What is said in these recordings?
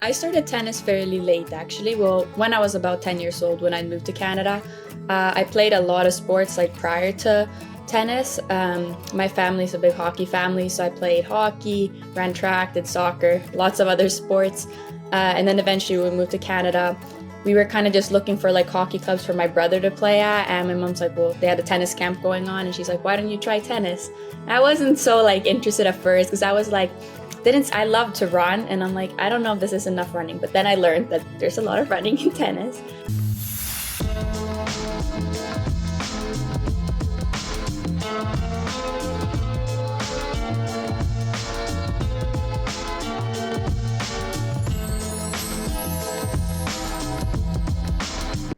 I started tennis fairly late, actually. Well, when I was about 10 years old, when I moved to Canada, I played a lot of sports like prior to tennis. My family's a big hockey family, so I played hockey, ran track, did soccer, lots of other sports. And then eventually, when we moved to Canada, we were kind of just looking for like hockey clubs for my brother to play at. And my mom's like, well, they had a tennis camp going on. And she's like, why don't you try tennis? And I wasn't so like interested at first because I was like, didn't I love to run, and I'm like, I don't know if this is enough running, but then I learned that there's a lot of running in tennis.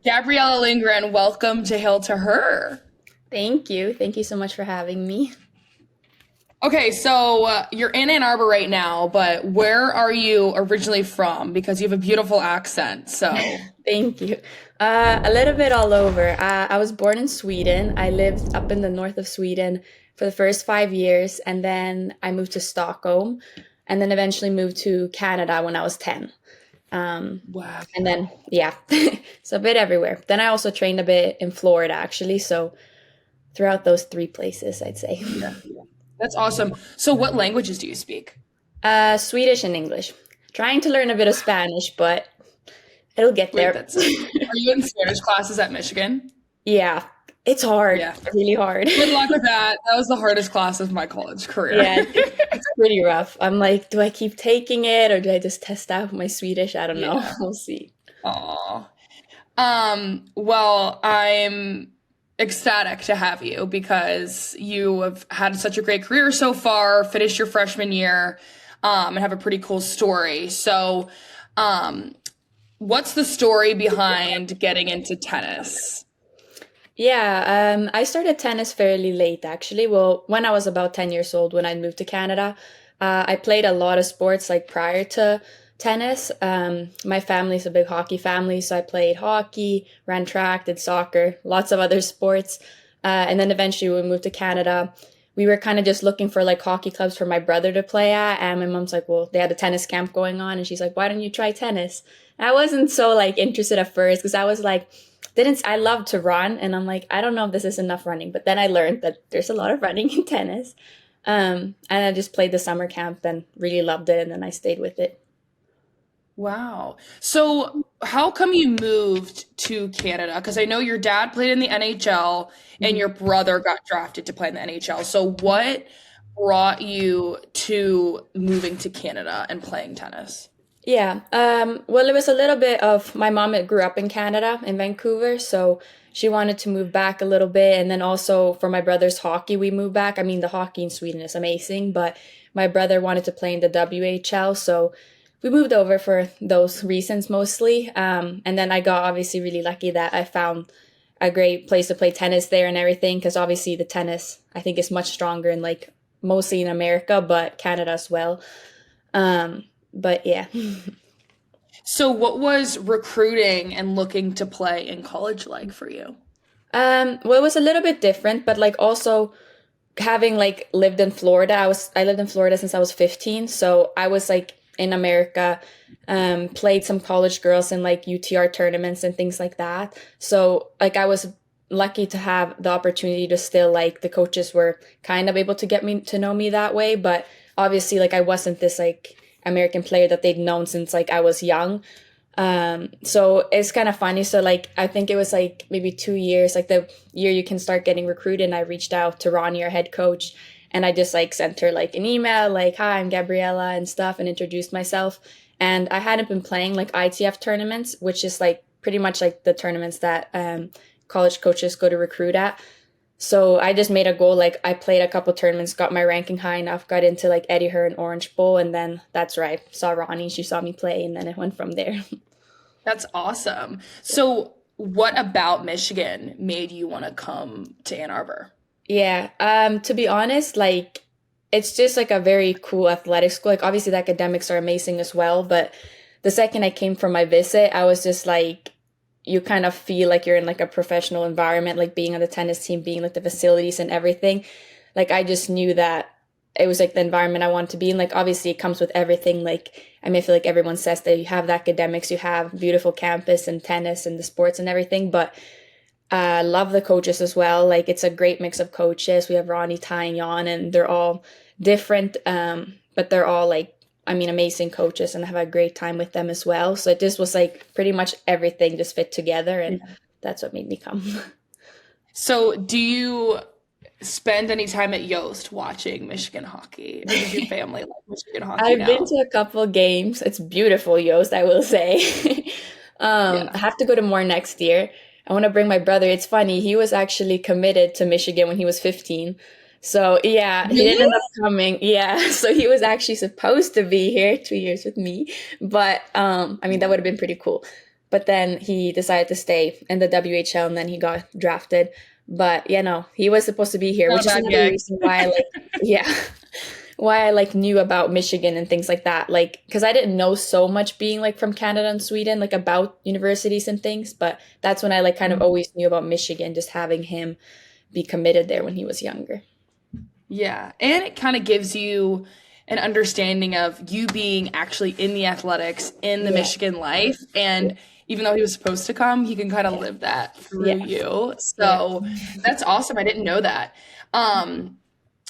Gabriella Lindgren, welcome to Hill to Her. Thank you so much for having me. Okay, so you're in Ann Arbor right now, but where are you originally from? Because you have a beautiful accent. So, Thank you. A little bit all over. I was born in Sweden. I lived up in the north of Sweden for the first 5 years, and then I moved to Stockholm, and then eventually moved to Canada when I was 10. wow. And then, yeah, so a bit everywhere. Then I also trained a bit in Florida, actually. So throughout those three places, I'd say. Yeah, that's awesome. So, what languages do you speak? Swedish and English. Trying to learn a bit of Spanish, but it'll get Wait, there. that's Are you in Spanish classes at Michigan? Yeah, it's hard, Yeah. really hard. Good luck with that. That was the hardest class of my college career. Yeah, it's pretty rough. I'm like, do I keep taking it or do I just test out my Swedish? I don't know. Yeah. We'll see. Aw. Well, I'm ecstatic to have you because you have had such a great career so far, finished your freshman year, and have a pretty cool story. So, um, what's the story behind getting into tennis? Yeah, I started tennis fairly late, actually. Well, when I was about 10 years old, when I moved to Canada, I played a lot of sports like prior to tennis. My family's a big hockey family, so I played hockey, ran track, did soccer, lots of other sports. And then eventually, when we moved to Canada, we were kind of just looking for like hockey clubs for my brother to play at. And my mom's like, well, they had a tennis camp going on. And she's like, why don't you try tennis? And I wasn't so like interested at first because I was like, didn't I love to run, and I'm like, I don't know if this is enough running, but then I learned that there's a lot of running in tennis. And I just played the summer camp and really loved it, and then I stayed with it. Wow. So, how come you moved to Canada? Because I know your dad played in the NHL and your brother got drafted to play in the NHL. So, what brought you to moving to Canada and playing tennis? Yeah. Well, it was a little bit of my mom had grew up in Canada, in Vancouver, so she wanted to move back a little bit. And then also for my brother's hockey, we moved back. I mean, the hockey in Sweden is amazing, but my brother wanted to play in the WHL, so we moved over for those reasons mostly. And then I got obviously really lucky that I found a great place to play tennis there and everything, because obviously the tennis I think is much stronger in like mostly in America, but Canada as well. But yeah. So, what was recruiting and looking to play in college like for you? Well, it was a little bit different, but like also having like lived in Florida, I lived in Florida since I was 15, so I was like in America, played some college girls in like UTR tournaments and things like that. So like I was lucky to have the opportunity to still like the coaches were kind of able to get me to know me that way, but obviously like I wasn't this like American player that they'd known since like I was young. So it's kind of funny. So like I think it was like maybe 2 years, like the year you can start getting recruited, and I reached out to Ronnie, our head coach, and I just like sent her like an email, like, hi, I'm Gabriella and stuff, and introduced myself. And I hadn't been playing like ITF tournaments, which is like pretty much like the tournaments that college coaches go to recruit at. So I just made a goal. Like I played a couple tournaments, got my ranking high enough, got into like Eddie Hearn Orange Bowl, and then that's right. Saw Ronnie, she saw me play, and then it went from there. That's awesome. So, what about Michigan made you want to come to Ann Arbor? Yeah. To be honest, like it's just like a very cool athletic school. Like obviously the academics are amazing as well, but the second I came from my visit, I was just like you kind of feel like you're in like a professional environment, like being on the tennis team, being like the facilities and everything. Like I just knew that it was like the environment I wanted to be in. Like obviously it comes with everything. Like I mean, I feel like everyone says that you have the academics, you have beautiful campus and tennis and the sports and everything, but love the coaches as well. Like it's a great mix of coaches. We have Ronnie, Ty, and Jan, and they're all different, but they're all like, I mean, amazing coaches, and I have a great time with them as well. So it just was like pretty much everything just fit together, and that's what made me come. So, do you spend any time at Yost watching Michigan hockey, or does your family like Michigan hockey I've been now? to a couple of games. It's beautiful, Yost, I will say. Yeah. I have to go to more next year. I want to bring my brother. It's funny, he was actually committed to Michigan when he was 15. So yeah, he didn't Really? end up coming. Yeah, so he was actually supposed to be here 2 years with me, but I mean that would have been pretty cool. But then he decided to stay in the WHL, and then he got drafted. But yeah, no, he was supposed to be here, Not a which is bad another gig. reason why I like, yeah, why I like knew about Michigan and things like that. Like, because I didn't know so much being like from Canada and Sweden, like about universities and things. But that's when I like kind of always knew about Michigan, just having him be committed there when he was younger. Yeah, and it kind of gives you an understanding of you being actually in the athletics in the Yeah, Michigan life. yeah, And even though he was supposed to come, he can kind of live that through yeah, you. yeah. So that's awesome. I didn't know that. Um,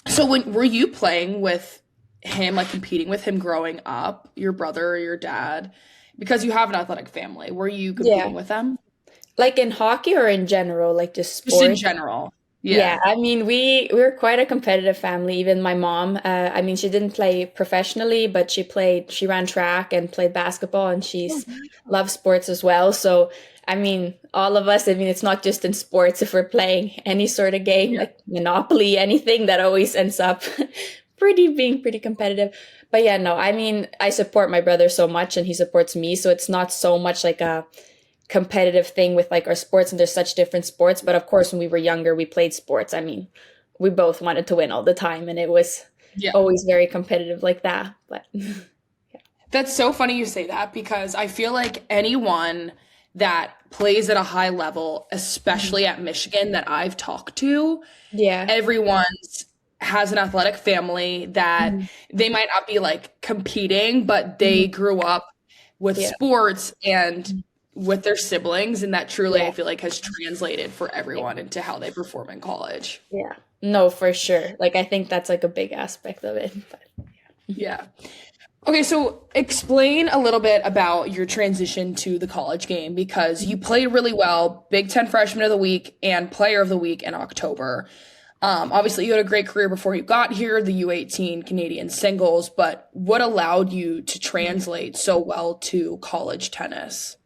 so when were you playing with him, like competing with him growing up, your brother or your dad? Because you have an athletic family, were you Yeah. competing with them? Like in hockey or in general, like just Just in sport. general. Yeah, Yeah. I mean, we were quite a competitive family. Even my mom, I mean, she didn't play professionally, but she ran track and played basketball, and she's loves sports as well. So, I mean, all of us, I mean, it's not just in sports. If we're playing any sort of game, Yeah. like Monopoly, anything, that always ends up being pretty competitive. But yeah, no, I mean, I support my brother so much, and he supports me. So it's not so much like a competitive thing with like our sports, and there's such different sports. But of course when we were younger we played sports. I mean, we both wanted to win all the time, and it was Yeah. always very competitive like that. But That's so funny you say that because I feel like anyone that plays at a high level, especially at Michigan, that I've talked to, yeah, everyone's has an athletic family that mhm, they might not be like competing, but they mhm, grew up with yeah, sports and with their siblings, and that truly I yeah, feel like has translated for everyone into how they perform in college. yeah, no, for sure. Like I think that's like a big aspect of it. But Yeah. Okay, so explain a little bit about your transition to the college game because you played really well, Big Ten Freshman of the Week and Player of the Week in October. Obviously, you had a great career before you got here, the U18 Canadian singles, but what allowed you to translate so well to college tennis?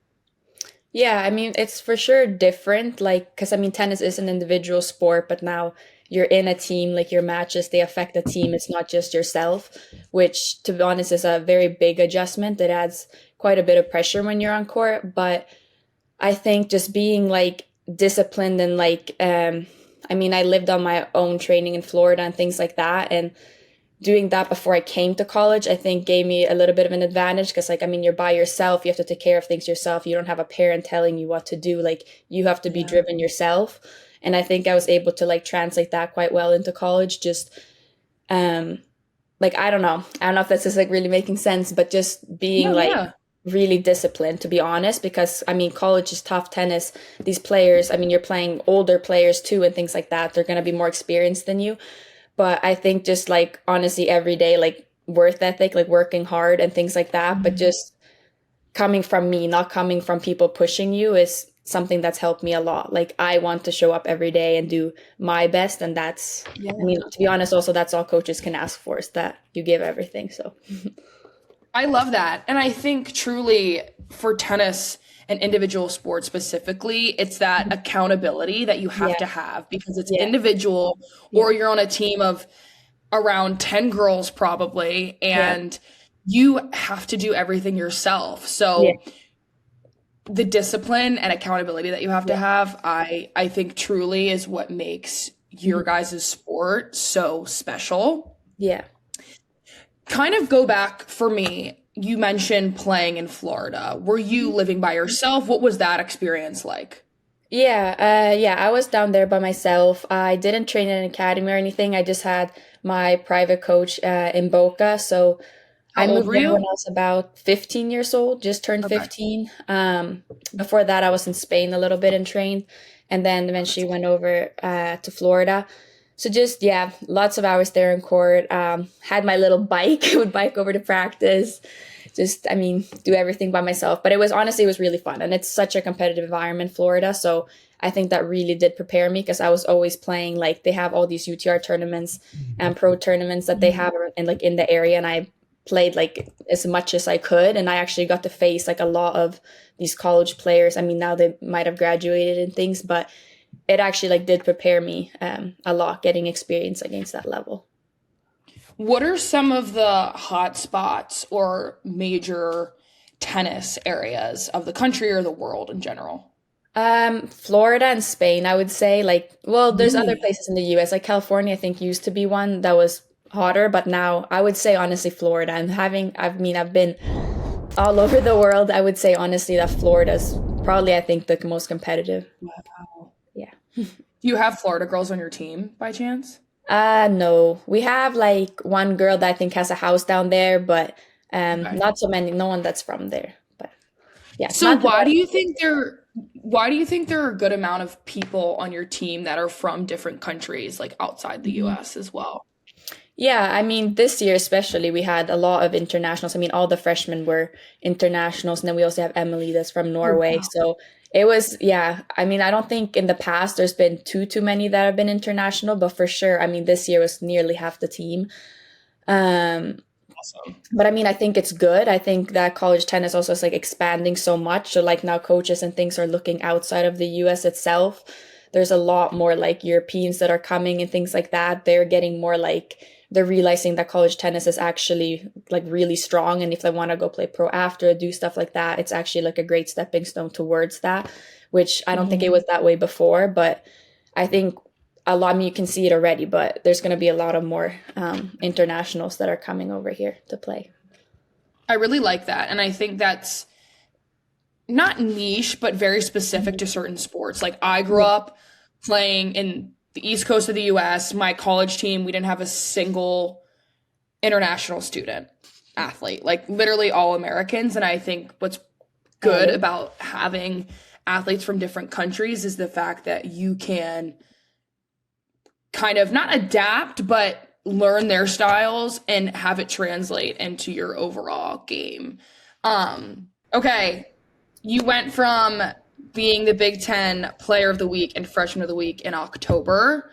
yeah, I mean, it's for sure different. Like, because I mean, tennis is an individual sport, but now you're in a team, like your matches, they affect the team. It's not just yourself, which, to be honest, is a very big adjustment. It adds quite a bit of pressure when you're on court. But I think just being like disciplined and like, I mean, I lived on my own training in Florida and things like that. And doing that before I came to college, I think gave me a little bit of an advantage because, like, I mean, you're by yourself. You have to take care of things yourself. You don't have a parent telling you what to do. Like, you have to be Yeah. driven yourself. And I think I was able to like translate that quite well into college. Just, um, like, I don't know. I don't know if this is like really making sense, but just being No, like yeah. really disciplined, to be honest, because I mean, college is tough tennis. These players, I mean, you're playing older players too and things like that. They're going to be more experienced than you. But I think just like honestly every day, like worth ethic, like working hard and things like that, but just coming from me, not coming from people pushing you, is something that's helped me a lot. Like I want to show up every day and do my best, and that's, I Yeah. mean, to be honest, also that's all coaches can ask for, is that you give everything. So I love that. And I think truly for tennis and individual sports specifically, it's that accountability that you have yeah, to have because it's yeah, individual yeah, or you're on a team of around 10 girls probably yeah, and you have to do everything yourself. yeah, So the discipline and accountability that you have to yeah, have, I think truly is what makes your mhm, guys' sport so special. yeah. Kind of go back for me. You mentioned playing in Florida. Were you living by yourself? What was that experience like? Yeah, I was down there by myself. I didn't train in an academy or anything. I just had my private coach in Boca. So I How old moved were there when you? I was about 15 years old, just turned Okay. 15. Before that, I was in Spain a little bit and trained, and then eventually went over to Florida. So just, yeah, lots of hours there in court. Had my little bike, would bike over to practice. Just, I mean, do everything by myself. But it was honestly, it was really fun. And it's such a competitive environment, Florida. So I think that really did prepare me because I was always playing, like, they have all these UTR tournaments and pro tournaments that they Mhm. have in like in the area. And I played like as much as I could, and I actually got to face like a lot of these college players. I mean, now they might have graduated and things, but it actually like did prepare me a lot getting experience against that level. What are some of the hot spots or major tennis areas of the country or the world in general? Florida and Spain, I would say. Like, well, there's other Really? places in the US. Like California, I think used to be one that was hotter, but now I would say honestly Florida. And I mean, I've been all over the world. I would say honestly that Florida's probably, I think, the most competitive. Wow. Yeah. Do you have Florida girls on your team by chance? No. We have like one girl that I think has a house down there, but Okay. not so many, no one that's from there. But yeah, So not the why do you think there are a good amount of people on your team that are from different countries, like outside the Mhm. US as well? Yeah, I mean, this year especially, we had a lot of internationals. I mean, all the freshmen were internationals, and then we also have Emily that's from Oh, Norway. wow. So it was, yeah. I mean, I don't think in the past there's been too many that have been international, but for sure, I mean, this year was nearly half the team. Um, Awesome. But I mean, I think it's good. I think that college tennis also is like expanding so much. So like now coaches and things are looking outside of the US itself. There's a lot more like Europeans that are coming and things like that. They're getting more like they're realizing that college tennis is actually like really strong. And if they want to go play pro after, do stuff like that, it's actually like a great stepping stone towards that, which I don't think it Mhm. was that way before. But I think a lot, I mean, you can see it already, but there's going to be a lot of more internationals that are coming over here to play. I really like that. And I think that's not niche, but very specific to certain sports. Like I grew Yeah. up playing in the East Coast of the US. My college team, we didn't have a single international student athlete, like literally all Americans. And I think what's Oh, good really? about having athletes from different countries is the fact that you can kind of not adapt, but learn their styles and have it translate into your overall game. Okay, you went from being the Big Ten Player of the Week and Freshman of the Week in October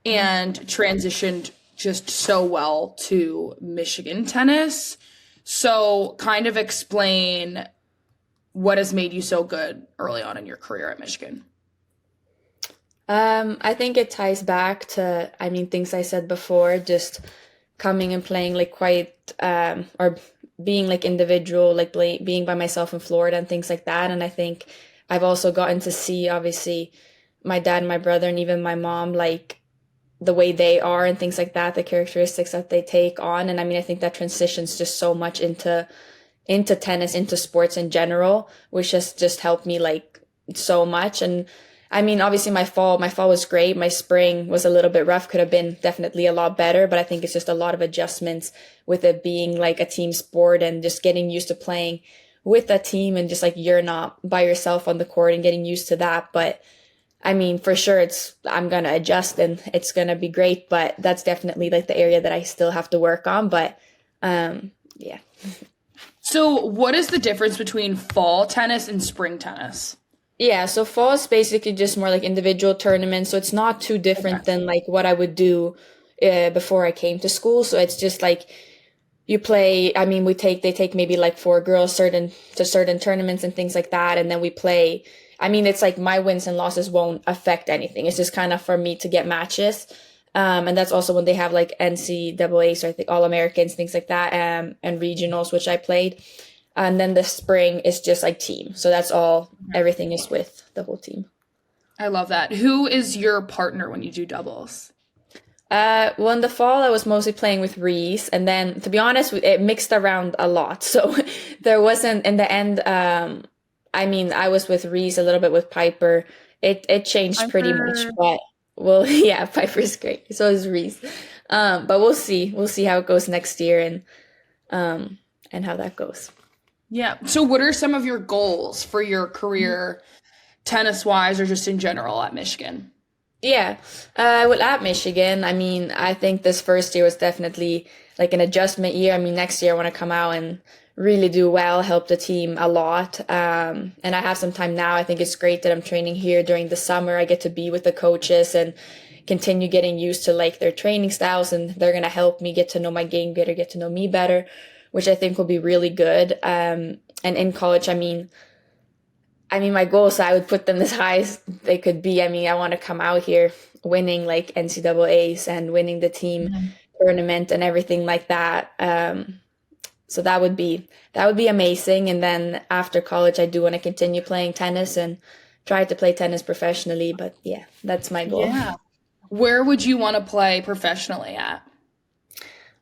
Mhm. and transitioned just so well to Michigan tennis. So, kind of explain what has made you so good early on in your career at Michigan. I think it ties back to, I mean, things I said before, just coming and playing like quite, or being like individual, like being by myself in Florida and things like that. And I think I've also gotten to see, obviously, my dad and my brother and even my mom, like the way they are and things like that, the characteristics that they take on. And I mean, I think that transitions just so much into tennis, into sports in general, which has just helped me like so much. And I mean, obviously my fall was great. My spring was a little bit rough, could have been definitely a lot better, but I think it's just a lot of adjustments with it being like a team sport and just getting used to playing with a team and just like you're not by yourself on the court and getting used to that. But I mean, for sure I'm gonna adjust and it's gonna be great, but that's definitely like the area that I still have to work on. But yeah. So, what is the difference between fall tennis and spring tennis? Yeah, so fall is basically just more like individual tournaments, so it's not too Okay. different than like what I would do before I came to school. So it's just like you play. I mean, they take maybe like four girls certain tournaments and things like that, and then we play. I mean, it's like my wins and losses won't affect anything. It's just kind of for me to get matches. And that's also when they have like NCAA, so I think All Americans, things like that, and regionals, which I played. And then the spring is just like team. So that's all, everything is with the whole team. I love that. Who is your partner when you do doubles? Well, in the fall, I was mostly playing with Reese, and then to be honest, it mixed around a lot. So there wasn't in the end. I mean, I was with Reese a little bit with Piper. it changed pretty much, Piper. but well, yeah, Piper's great. So is Reese. But we'll see. We'll see how it goes next year and how that goes. Yeah. So what are some of your goals for your career, tennis wise, or just in general at Michigan? Yeah, well, at Michigan, I mean, I think this first year was definitely like an adjustment year. I mean, next year I want to come out and really do well, help the team a lot. And I have some time now. I think it's great that I'm training here during the summer. I get to be with the coaches and continue getting used to like their training styles, and they're gonna help me get to know my game better, get to know me better, which I think will be really good. And in college, I mean, my goals, I would put them as high as they could be. I mean, I want to come out here winning like NCAAs and winning the team Mhm. tournament and everything like that. So that would be amazing. And then after college, I do want to continue playing tennis and try to play tennis professionally. But yeah, that's my goal. Yeah. Where would you want to play professionally at?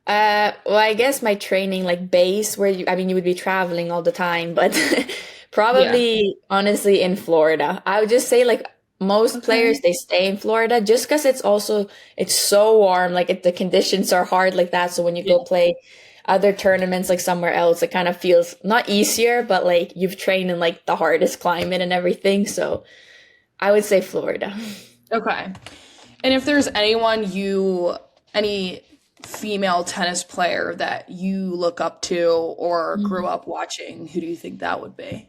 Well, I guess my training like base where I mean, you would be traveling all the time, but Yeah. probably honestly in Florida. I would just say like most players Okay. they stay in Florida just because it's so warm, like the conditions are hard like that. So when you Yeah. go play other tournaments like somewhere else, it kind of feels not easier, but like you've trained in like the hardest climate and everything. So I would say Florida. Okay. And if there's any female tennis player that you look up to or grew up watching, who do you think that would be?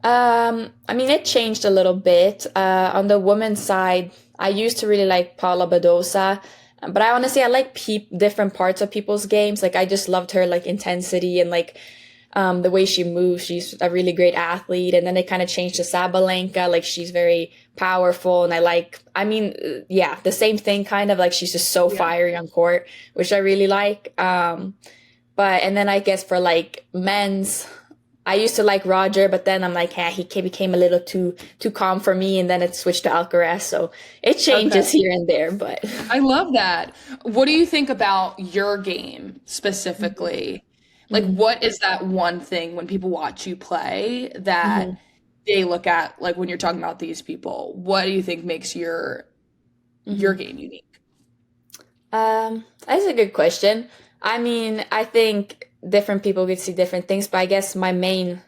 I mean, it changed a little bit. On the women's side, I used to really like Paula Badosa, but I like different parts of people's games. Like, I just loved her like intensity and like the way she moves. She's a really great athlete. And then they kind of changed to Sabalenka. Like, she's very powerful, and yeah, the same thing kind of like she's just so Yeah. fiery on court, which I really like. But and then I guess for like men's. I used to like Roger, but then I'm like, hey, became a little too calm for me, and then it switched to Alcaraz. So it Okay. changes here and there, but I love that. What do you think about your game specifically? Like, Mhm, what is that one thing when people watch you play that mhm, they look at, like when you're talking about these people? What do you think makes your mhm. game unique? That's a good question. I mean, I think different people could see different things, but I guess my main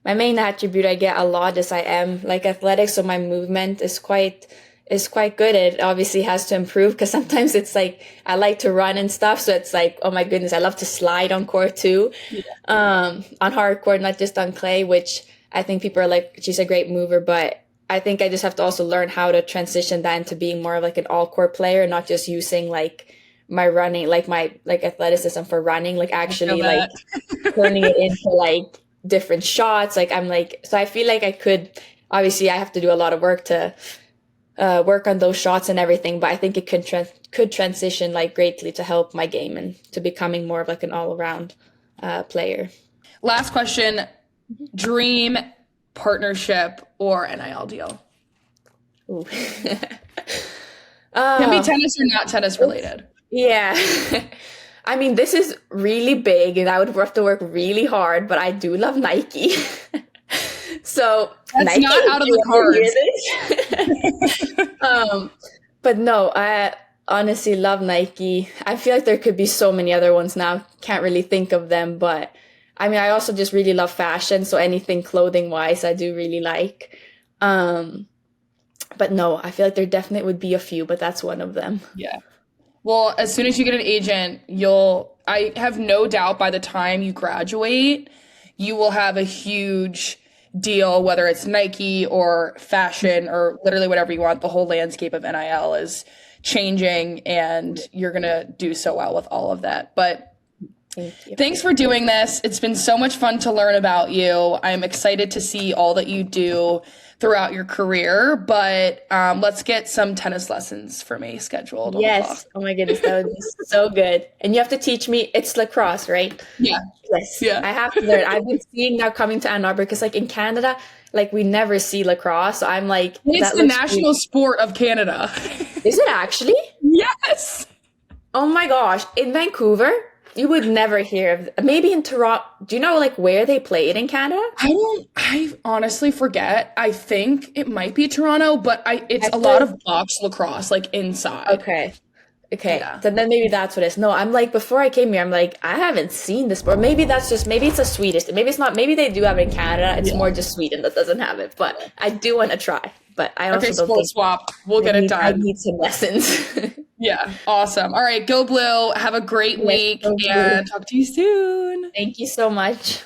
attribute I get a lot is I am like athletic, so my movement is quite good. It obviously has to improve because sometimes it's like I like to run and stuff, so it's like, oh my goodness, I love to slide on court too. Yeah. On hard court, not just on clay, which I think people are like, she's a great mover, but I think I just have to also learn how to transition that into being more of like an all court player, not just using like my running, like my like athleticism for running, like I feel actually like that. turning it into like different shots. Like I'm like, so I feel like I could, obviously I have to do a lot of work to work on those shots and everything, but I think it could transition like greatly to help my game and to becoming more of like an all around player. Last question, dream partnership or NIL deal? Ooh. Can be Oh, tennis or not tennis related. yeah. I mean, this is really big and I would have to work really hard, but I do love Nike. So, That's Nike, not if out of you the ever cards. hear this. But no, I honestly love Nike. I feel like there could be so many other ones now. Can't really think of them, but I mean, I also just really love fashion, so anything clothing wise, I do really like. Um, but no, I feel like there definitely would be a few, but that's one of them. Yeah. Well, as soon as you get an agent, I have no doubt by the time you graduate, you will have a huge deal, whether it's Nike or fashion or literally whatever you want. The whole landscape of NIL is changing and you're going to do so well with all of that. But Thank you. thanks for doing this. It's been so much fun to learn about you. I'm excited to see all that you do throughout your career, but let's get some tennis lessons for me scheduled on the clock. Yes. Oh my goodness, that would be so good. And you have to teach me, it's lacrosse, right? Yeah, Yes. yeah. I have to learn. I've been seeing now coming to Ann Arbor because like in Canada, like we never see lacrosse. So I'm like, And it's that the looks really, national sport of Canada. is it actually? Yes. Oh my gosh. In Vancouver? You would never hear of, maybe in Toronto. Do you know like where they play it in Canada? I honestly forget. I think it might be Toronto, but it's I a lot feel of box lacrosse, like inside. okay. Okay, Yeah. then maybe that's what it is. No, I'm like before I came here, I'm like I haven't seen this sport. Maybe that's just maybe it's a Swedish. Maybe it's not. Maybe they do have it in Canada. It's Yeah. more just Sweden that doesn't have it. But I do want to try. But I Okay, also don't sports think swap. We'll get it I done. need some lessons. Yeah, awesome. All right, go blue. Have a great Yes, week so blue. and talk to you soon. Thank you so much.